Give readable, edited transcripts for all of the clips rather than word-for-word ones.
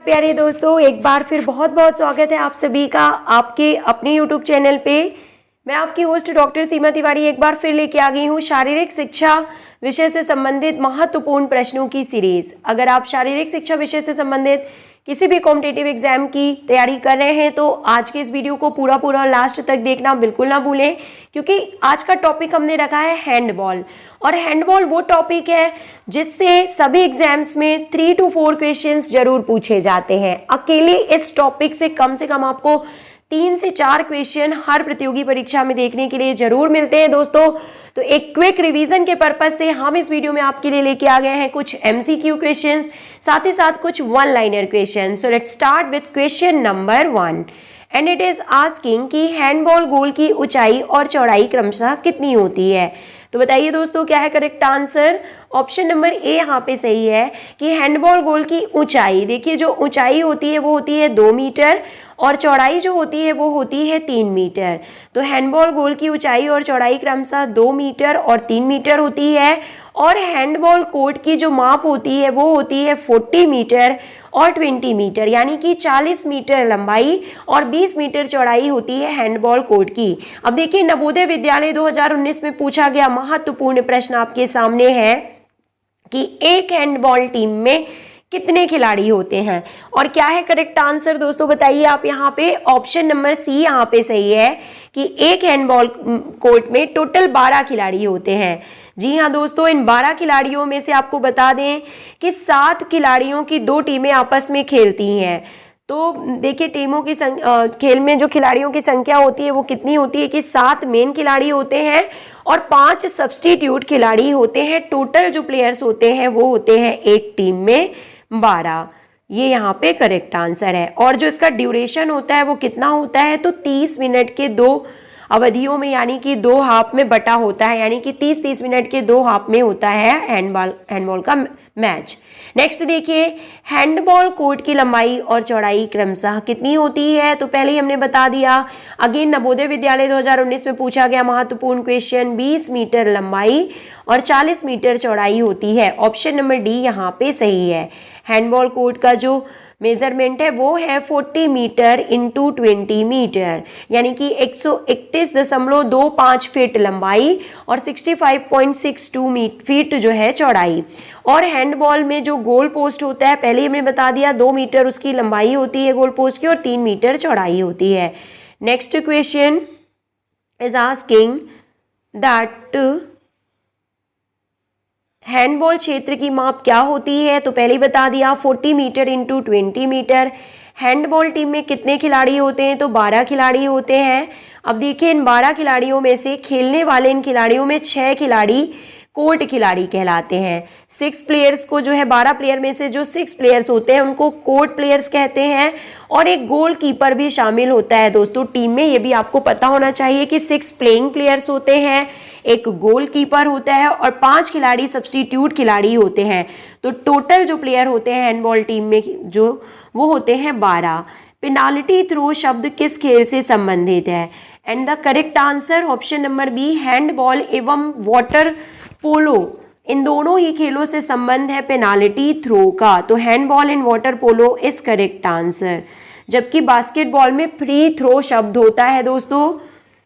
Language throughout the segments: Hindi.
प्यारे दोस्तों, एक बार फिर बहुत बहुत स्वागत है आप सभी का आपके अपने यूट्यूब चैनल पे। मैं आपकी होस्ट डॉक्टर सीमा तिवारी एक बार फिर लेके आ गई हूँ शारीरिक शिक्षा विषय से संबंधित महत्वपूर्ण प्रश्नों की सीरीज। अगर आप शारीरिक शिक्षा विषय से संबंधित किसी भी कॉम्पिटिटिव एग्जाम की तैयारी कर रहे हैं तो आज के इस वीडियो को पूरा लास्ट तक देखना बिल्कुल ना भूलें, क्योंकि आज का टॉपिक हमने रखा है हैंडबॉल। और हैंडबॉल वो टॉपिक है जिससे सभी एग्जाम्स में 3 to 4 क्वेश्चंस जरूर पूछे जाते हैं। अकेले इस टॉपिक से कम आपको 3 से 4 क्वेश्चन हर प्रतियोगी परीक्षा में देखने के लिए जरूर मिलते हैं दोस्तों। तो एक क्विक रिवीजन के पर्पज से हम इस वीडियो में आपके लिए लेके आ गए हैं कुछ MCQ क्वेश्चंस, साथ ही साथ कुछ one liner question. So let's start with question number 1 and it is asking कि हैंडबॉल गोल की ऊंचाई और चौड़ाई क्रमशः कितनी होती है। तो बताइए दोस्तों, क्या है करेक्ट आंसर? ऑप्शन नंबर ए यहाँ पे सही है कि हैंडबॉल गोल की ऊंचाई, देखिए जो ऊंचाई होती है वो होती है 2 मीटर और चौड़ाई जो होती है वो होती है 3 मीटर। तो हैंडबॉल गोल की ऊंचाई और चौड़ाई क्रमशः 2 मीटर और 3 मीटर होती है। और हैंडबॉल कोर्ट की जो माप होती है वो होती है 40 मीटर और 20 मीटर, यानी कि 40 मीटर लंबाई और 20 मीटर चौड़ाई होती है हैंडबॉल कोर्ट की। अब देखिए, नवोदय विद्यालय 2019 में पूछा गया महत्वपूर्ण प्रश्न आपके सामने है कि एक हैंडबॉल टीम में कितने खिलाड़ी होते हैं। और क्या है करेक्ट आंसर दोस्तों, बताइए आप यहाँ पे। ऑप्शन नंबर सी यहाँ पे सही है कि एक हैंडबॉल कोर्ट में टोटल 12 खिलाड़ी होते हैं। जी हाँ दोस्तों, इन 12 खिलाड़ियों में से आपको बता दें कि 7 खिलाड़ियों की 2 टीमें आपस में खेलती हैं। तो देखिए, टीमों की खेल में जो खिलाड़ियों की संख्या होती है वो कितनी होती है कि 7 मेन खिलाड़ी होते हैं और 5 सब्स्टिट्यूट खिलाड़ी होते हैं। टोटल जो प्लेयर्स होते हैं वो होते हैं एक टीम में 12। ये यहाँ पे करेक्ट आंसर है। और जो इसका ड्यूरेशन होता है वो कितना होता है, तो 30 मिनट के 2 अवधियों में, यानी कि 2 हाफ में बटा होता है, यानी कि 30-30 मिनट के 2 हाफ में होता है हैंडबॉल का मैच। नेक्स्ट देखिए, हैंडबॉल कोर्ट की लंबाई और चौड़ाई क्रमशः कितनी होती है। तो पहले ही हमने बता दिया। अगेन नवोदय विद्यालय 2019 में पूछा गया महत्वपूर्ण क्वेश्चन, 20 मीटर लंबाई और 40 मीटर चौड़ाई होती है। ऑप्शन नंबर डी यहाँ पे सही है। हैंडबॉल कोर्ट का जो मेजरमेंट है वो है 40 मीटर इंटू 20 मीटर, यानी कि 131.25 फीट लंबाई और 65.62 फीट जो है चौड़ाई। और हैंडबॉल में जो गोल पोस्ट होता है, पहले ही हमने बता दिया 2 मीटर उसकी लंबाई होती है गोल पोस्ट की और 3 मीटर चौड़ाई होती है। Next question is asking that handball क्षेत्र की माप क्या होती है। तो पहले ही बता दिया 40 metre into 20 metre. Handball team में कितने खिलाड़ी होते हैं, तो 12 खिलाड़ी होते हैं। अब देखिए, इन 12 खिलाड़ियों में से खेलने वाले इन खिलाड़ियों में 6 खिलाड़ी कोर्ट खिलाड़ी कहलाते हैं। 6 प्लेयर्स को जो है 12 प्लेयर में से जो 6 प्लेयर्स होते हैं उनको कोर्ट प्लेयर्स कहते हैं। और एक गोल कीपर भी शामिल होता है दोस्तों टीम में। ये भी आपको पता होना चाहिए कि 6 प्लेइंग प्लेयर्स होते हैं, एक गोल कीपर होता है और 5 खिलाड़ी सब्स्टिट्यूट खिलाड़ी होते हैं। तो टोटल जो प्लेयर होते हैं हैंडबॉल टीम में जो वो होते हैं 12। पेनाल्टी थ्रो शब्द किस खेल से संबंधित है? And the correct answer option number B, handball एवं वाटर पोलो, इन दोनों ही खेलों से संबंध है पेनाल्टी थ्रो का। तो handball and water polo is correct answer. जबकि बास्केटबॉल में फ्री थ्रो शब्द होता है दोस्तों।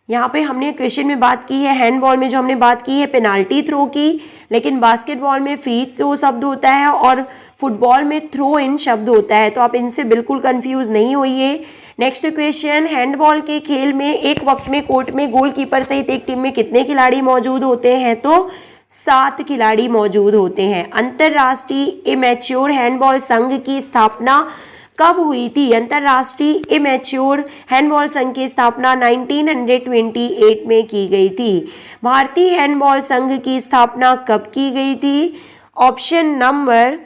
यहाँ पे हमने क्वेश्चन में बात की है, हैंडबॉल में जो हमने बात की है पेनाल्टी थ्रो की, लेकिन बास्केटबॉल में फ्री थ्रो शब्द होता है और फुटबॉल में थ्रो इन शब्द होता है। तो आप इनसे बिल्कुल कंफ्यूज नहीं होइए। नेक्स्ट क्वेश्चन, हैंडबॉल के खेल में एक वक्त में कोर्ट में गोलकीपर सहित एक टीम में कितने खिलाड़ी मौजूद होते हैं, तो 7 खिलाड़ी मौजूद होते हैं। अंतरराष्ट्रीय इमैच्योर हैंडबॉल संघ की स्थापना कब हुई थी? अंतरराष्ट्रीय इमैच्योर हैंडबॉल संघ की स्थापना 1928 में की गई थी। भारतीय हैंडबॉल संघ की स्थापना कब की गई थी? ऑप्शन नंबर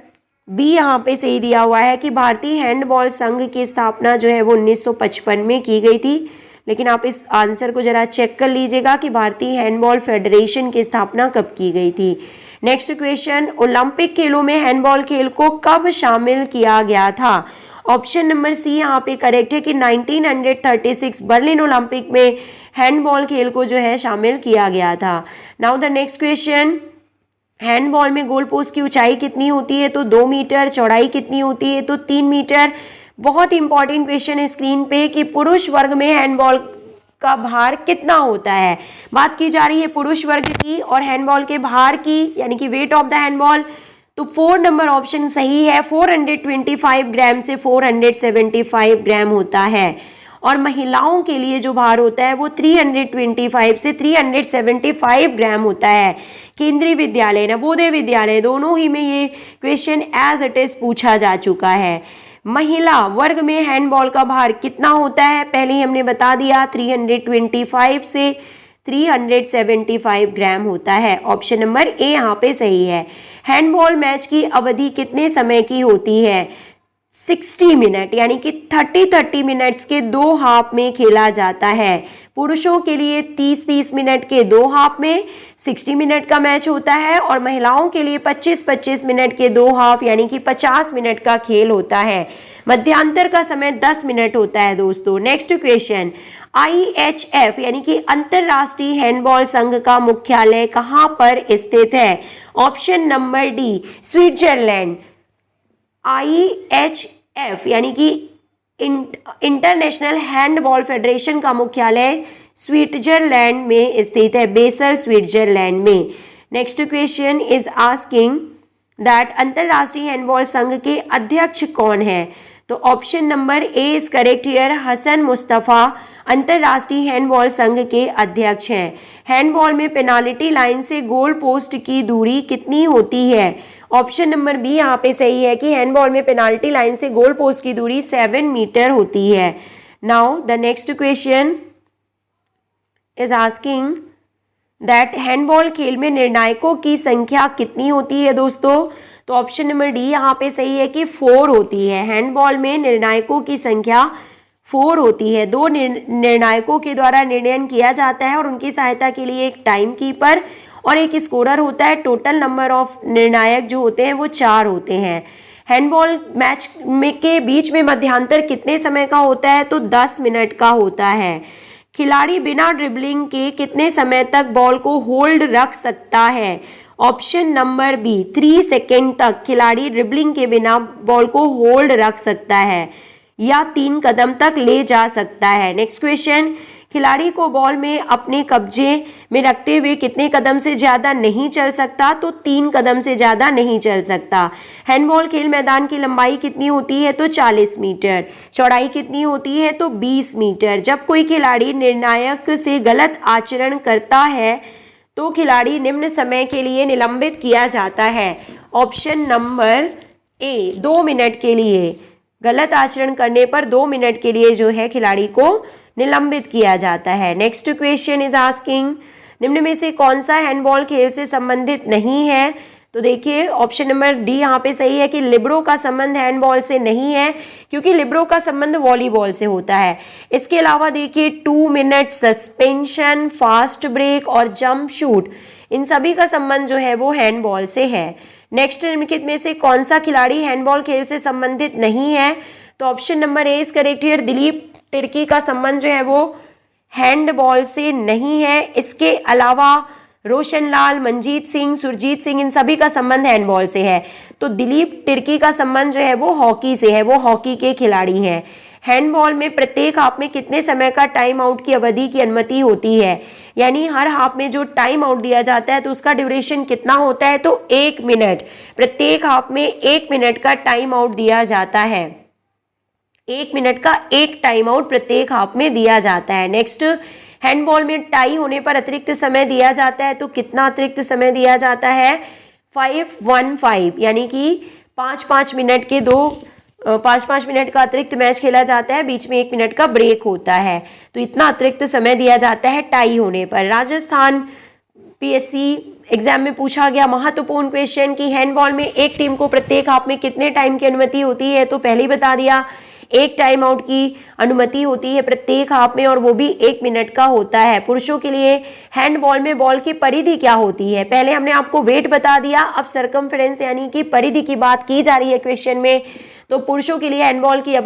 बी यहाँ पे सही दिया हुआ है कि भारतीय हैंडबॉल संघ की स्थापना जो है वो 1955 में की गई थी। लेकिन आप इस आंसर को जरा चेक कर लीजिएगा कि भारतीय हैंडबॉल फेडरेशन की स्थापना कब की गई थी। नेक्स्ट क्वेश्चन, ओलंपिक खेलों में हैंडबॉल खेल को कब शामिल किया गया था? ऑप्शन नंबर सी यहाँ पे करेक्ट है कि 1936 बर्लिन ओलंपिक में हैंडबॉल खेल को जो है शामिल किया गया था। Now the next question, handball में गोल पोस्ट की ऊंचाई कितनी होती है? तो 2 मीटर। चौड़ाई कितनी होती है? तो 3 मीटर। बहुत इंपॉर्टेंट क्वेश्चन है स्क्रीन पे कि पुरुष वर्ग में हैंडबॉल का भार कितना होता है। बात की जा रही है पुरुष वर्ग की और हैंडबॉल के भार की, यानी कि वेट ऑफ द हैंडबॉल। तो 4 नंबर ऑप्शन सही है। 425 ग्राम से 475 ग्राम होता है। और महिलाओं के लिए जो भार होता है वो 325 से 375 ग्राम होता है। केंद्रीय विद्यालय, नवोदय विद्यालय, दोनों ही में ये क्वेश्चन एज इट इज पूछा जा चुका है। महिला वर्ग में हैंडबॉल का भार कितना होता है? पहले ही हमने बता दिया, 325 से 375 ग्राम होता है। ऑप्शन नंबर ए यहाँ पे सही है। हैंडबॉल मैच की अवधि कितने समय की होती है? 60 मिनट, यानी कि 30 मिनट्स के 2 हाफ में खेला जाता है। पुरुषों के लिए 30 मिनट के 2 हाफ में 60 मिनट का मैच होता है और महिलाओं के लिए 25 मिनट के 2 हाफ, यानी कि 50 मिनट का खेल होता है। मध्यांतर का समय 10 मिनट होता है दोस्तों। नेक्स्ट क्वेश्चन, IHF यानी कि अंतरराष्ट्रीय हैंडबॉल संघ का मुख्यालय कहाँ पर स्थित है? Option number D, Switzerland. IHF यानी कि इंटरनेशनल हैंडबॉल फेडरेशन का मुख्यालय स्विट्जरलैंड में स्थित है, बेसल, स्विट्जरलैंड में। Next question is asking that अंतरराष्ट्रीय हैंडबॉल संघ के अध्यक्ष कौन है? तो option number A is correct here, Hassan Moustafa अंतरराष्ट्रीय हैंडबॉल संघ के अध्यक्ष हैं। हैंडबॉल में पेनाल्टी लाइन से गोल पोस्ट की दूरी कितनी होती है? ऑप्शन नंबर बी यहाँ पे सही है कि हैंडबॉल में पेनाल्टी लाइन से गोल पोस्ट की दूरी 7 मीटर होती है। Now the next question is asking that handball खेल में निर्णायकों की संख्या कितनी होती है दोस्तों? तो ऑप्शन नंबर डी यहाँ पे सही है कि 4 होती है। हैंडबॉल में निर्णायकों की संख्या 4 होती है। 2 निर्णायकों के द्वारा निर्णय किया जाता है और उनकी सहायता के लिए एक टाइम कीपर और एक स्कोरर होता है। टोटल नंबर ऑफ निर्णायक जो होते हैं वो 4 होते हैं। हैंडबॉल मैच में के बीच में मध्यांतर कितने समय का होता है? तो 10 मिनट का होता है। खिलाड़ी बिना ड्रिबलिंग के कितने समय तक बॉल को होल्ड रख सकता है? ऑप्शन नंबर बी, 3 सेकेंड तक खिलाड़ी ड्रिबलिंग के बिना बॉल को होल्ड रख सकता है या 3 कदम तक ले जा सकता है। नेक्स्ट क्वेश्चन, खिलाड़ी को बॉल में अपने कब्जे में रखते हुए कितने कदम से ज्यादा नहीं चल सकता? तो 3 कदम से ज्यादा नहीं चल सकता। हैंडबॉल खेल मैदान की लंबाई कितनी होती है? तो 40 मीटर। चौड़ाई कितनी होती है? तो 20 मीटर। जब कोई खिलाड़ी निर्णायक से गलत आचरण करता है तो खिलाड़ी निम्न समय के लिए निलंबित किया जाता है। ऑप्शन नंबर ए, 2 मिनट के लिए। गलत आचरण करने पर 2 मिनट के लिए जो है खिलाड़ी को निलंबित किया जाता है। नेक्स्ट क्वेश्चन इज आस्किंग, निम्न में से कौन सा हैंडबॉल खेल से संबंधित नहीं है? तो देखिए ऑप्शन नंबर डी यहाँ पे सही है कि लिब्रो का संबंध हैंडबॉल से नहीं है, क्योंकि लिब्रो का संबंध वॉलीबॉल से होता है। इसके अलावा देखिए 2 मिनट, सस्पेंशन, फास्ट ब्रेक और जंप शूट, इन सभी का संबंध जो है वो हैंडबॉल से है। नेक्स्ट निम्नलिखित में से कौन सा खिलाड़ी हैंडबॉल खेल से संबंधित नहीं है? तो option number A is correct here, Dilip Tirkey का संबंध जो है वो हैंडबॉल से नहीं है। इसके अलावा रोशनलाल, मनजीत सिंह, सुरजीत सिंह, इन सभी का संबंध हैंडबॉल से है। तो दिलीप तिर्की का संबंध जो है वो हॉकी से है, वो हॉकी के खिलाड़ी हैं। हैंडबॉल में प्रत्येक हाफ में कितने समय का टाइम आउट की अवधि की अनुमति होती है? यानी हर हाफ में जो टाइम आउट दिया जाता है तो उसका ड्यूरेशन कितना होता है? तो 1 मिनट। प्रत्येक हाफ में 1 मिनट का टाइम आउट दिया जाता है। 1 मिनट का एक टाइम आउट प्रत्येक हाफ में दिया जाता है। नेक्स्ट, हैंडबॉल में टाई होने पर अतिरिक्त समय दिया जाता है, तो कितना अतिरिक्त समय दिया जाता है? 5-1-5, यानी कि 5-5 मिनट के 5-5 मिनट का अतिरिक्त मैच खेला जाता है, बीच में 1 मिनट का ब्रेक होता है, तो इतना अतिरिक्त समय दिया जाता है टाई होने पर। राजस्थान PSC एग्जाम में पूछा गया महत्वपूर्ण क्वेश्चन कि हैंडबॉल में एक टीम को प्रत्येक हाफ में कितने टाइम की अनुमति होती है? तो पहले ही बता दिया, 1 टाइम आउट की अनुमति होती है प्रत्येक हाफ में और वो भी 1 मिनट का होता है। पुरुषों के लिए हैंडबॉल में बॉल की परिधि क्या होती है? पहले हमने आपको वेट बता दिया, अब सरकमफ्रेंस यानी कि परिधि की बात की जा रही है क्वेश्चन में। तो पुरुषों के लिए हैंडबॉल की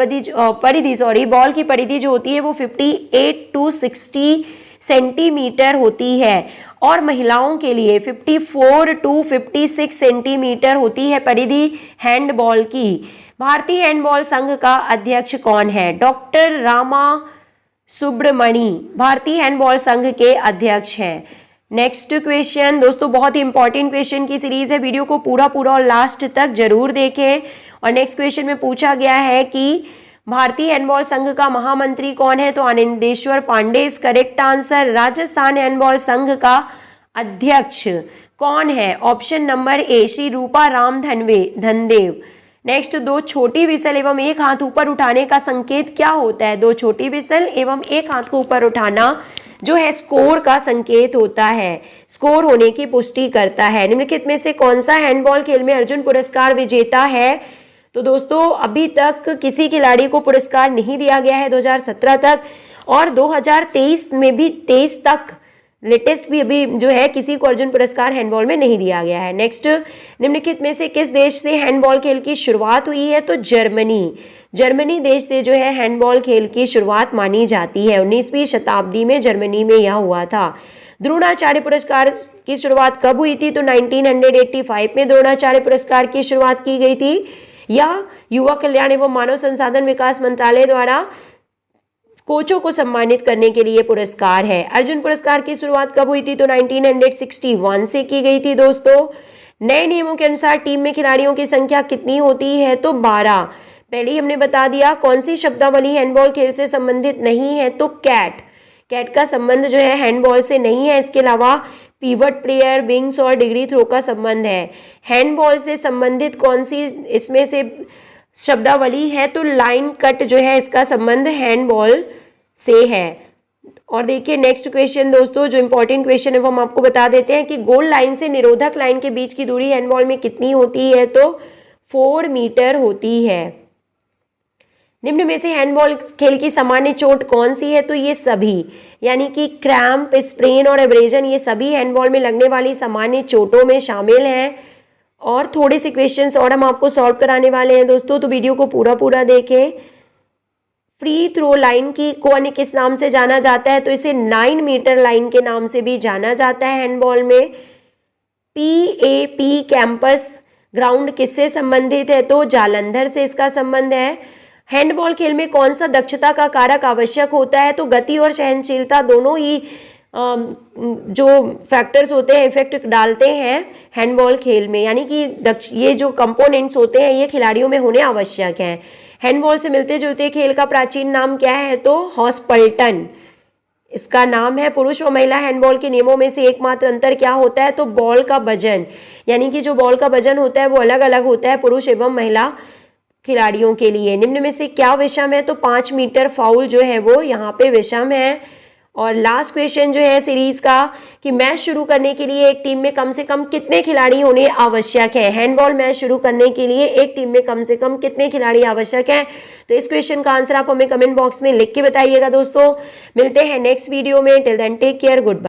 बॉल की परिधि जो होती है वो 58 to 60 सेंटीमीटर होती है और महिलाओं के लिए 54 टू 56 सेंटीमीटर होती है परिधि हैंडबॉल की। भारतीय हैंडबॉल संघ का अध्यक्ष कौन है? डॉक्टर रामा सुब्रमणी भारतीय हैंडबॉल संघ के अध्यक्ष हैं। नेक्स्ट क्वेश्चन दोस्तों, बहुत ही इंपॉर्टेंट क्वेश्चन की सीरीज है, वीडियो को पूरा और लास्ट तक जरूर देखें। और नेक्स्ट क्वेश्चन में पूछा गया है कि भारतीय हैंडबॉल संघ का महामंत्री कौन है? तो Anandeshwar Pandey is correct answer. Rajasthan handball संघ का अध्यक्ष कौन है? Option number A Shri Rupa Ram Dhandev. Next, दो छोटी विसल एवं एक हाथ ऊपर उठाने का संकेत क्या होता है? दो छोटी विसल एवं एक हाथ को ऊपर उठाना जो है स्कोर का संकेत होता है, स्कोर होने की पुष्टि करता है। निम्नलिखित में से कौन सा हैंडबॉल खेल में अर्जुन पुरस्कार विजेता है? तो दोस्तों अभी तक किसी खिलाड़ी को पुरस्कार नहीं दिया गया है 2017 तक, और 2023 में भी 23 तक लेटेस्ट भी अभी जो है किसी को अर्जुन पुरस्कार हैंडबॉल में नहीं दिया गया है। नेक्स्ट, निम्नलिखित में से किस देश से हैंडबॉल खेल की शुरुआत हुई है? तो जर्मनी देश से जो है हैंडबॉल खेल की शुरुआत मानी जाती है। 19वीं शताब्दी में जर्मनी में यह हुआ था। द्रोणाचार्य पुरस्कार की शुरुआत कब हुई थी? तो 1985 में द्रोणाचार्य पुरस्कार की शुरुआत की गई थी। यह युवा कल्याण एवं मानव संसाधन विकास मंत्रालय द्वारा कोचों को सम्मानित करने के लिए पुरस्कार है। अर्जुन पुरस्कार की शुरुआत कब हुई थी? तो 1961 से की गई थी। दोस्तों नए नियमों के अनुसार टीम में खिलाड़ियों की संख्या कितनी होती है? तो 12। पहले ही हमने बता दिया। कौन सी शब्दावली हैंडबॉल खेल से संबंधित नहीं है? तो कैट का संबंध जो है हैंडबॉल से नहीं है। इसके अलावा पिवट प्लेयर, विंग्स और डिग्री थ्रो का संबंध है। हैंडबॉल से संबंधित कौन सी इसमें से शब्दावली है? तो लाइन कट जो है इसका संबंध हैंडबॉल से है। और देखिए नेक्स्ट क्वेश्चन दोस्तों, जो इंपॉर्टेंट क्वेश्चन है वो हम आपको बता देते हैं कि गोल लाइन से निरोधक लाइन के बीच की दूरी हैंडबॉल में कितनी होती है? तो 4 मीटर होती है। निम्न में से हैंडबॉल खेल की सामान्य चोट कौन सी है? तो ये सभी, यानी कि क्रैम्प, स्प्रेन और एब्रेजन, ये सभी हैंडबॉल में लगने वाली सामान्य चोटों में शामिल हैं। और थोड़े से क्वेश्चंस और हम आपको सॉल्व कराने वाले हैं दोस्तों, तो वीडियो को पूरा देखें। फ्री थ्रो लाइन को अन्य किस नाम से जाना जाता है? तो इसे 9 मीटर लाइन के नाम से भी जाना जाता है हैंडबॉल में। PAP कैंपस ग्राउंड किससे संबंधित है? तो जालंधर से इसका संबंध है। हैंडबॉल खेल में कौन सा दक्षता का कारक आवश्यक होता है? तो गति और सहनशीलता दोनों ही जो फैक्टर्स होते हैं इफेक्ट डालते हैं हैंडबॉल खेल में, यानी कि ये जो कंपोनेंट्स होते हैं ये खिलाड़ियों में होने आवश्यक हैं। हैंडबॉल से मिलते जुलते खेल का प्राचीन नाम क्या है? तो हॉस्पल्टन इसका नाम है। पुरुष व महिला हैंडबॉल के नियमों में से एकमात्र अंतर क्या होता है? तो बॉल का वजन, यानी कि जो बॉल का वजन होता है वो अलग अलग होता है पुरुष एवं महिला खिलाड़ियों के लिए। निम्न में से क्या विषम है? तो 5 मीटर फाउल जो है वो यहाँ पे विषम है। और लास्ट क्वेश्चन जो है सीरीज का कि मैच शुरू करने के लिए एक टीम में कम से कम कितने खिलाड़ी होने आवश्यक है? हैंडबॉल मैच शुरू करने के लिए एक टीम में कम से कम कितने खिलाड़ी आवश्यक हैं? तो इस क्वेश्चन का आंसर आप हमें कमेंट बॉक्स में लिख के बताइएगा दोस्तों। मिलते हैं नेक्स्ट वीडियो में। Till then take care, good bye.